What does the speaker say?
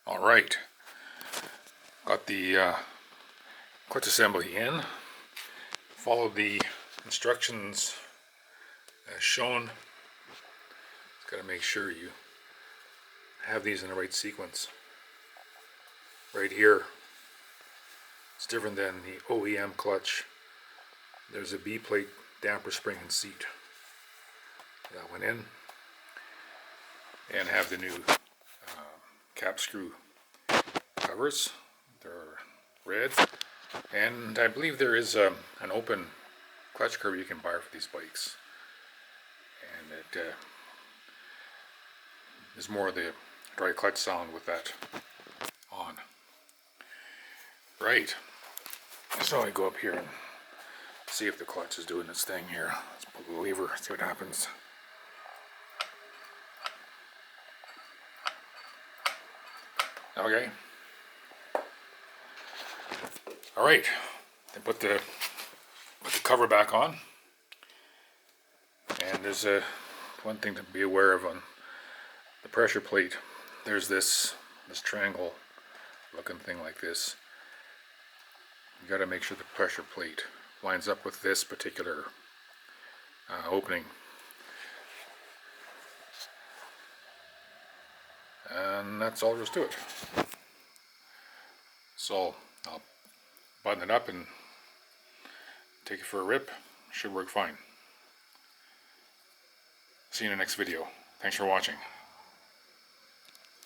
Alright, got the clutch assembly in, followed the instructions as shown. Just got to make sure you have these in the right sequence. Right here, it's different than the OEM clutch. There's a B-plate damper spring and seat. That went in, and have the new cap screw covers. They're red, and I believe there is an open clutch cover you can buy for these bikes, and it is more of the dry clutch sound with that on. Right, so I go up here and see if the clutch is doing its thing here. Let's pull the lever, see what happens. Okay. Alright, then put the cover back on. And there's one thing to be aware of on the pressure plate. There's this triangle looking thing like this. You got to make sure the pressure plate lines up with this particular opening. And that's all there is to it. So I'll button it up and take it for a rip. Should work fine. See you in the next video. Thanks for watching.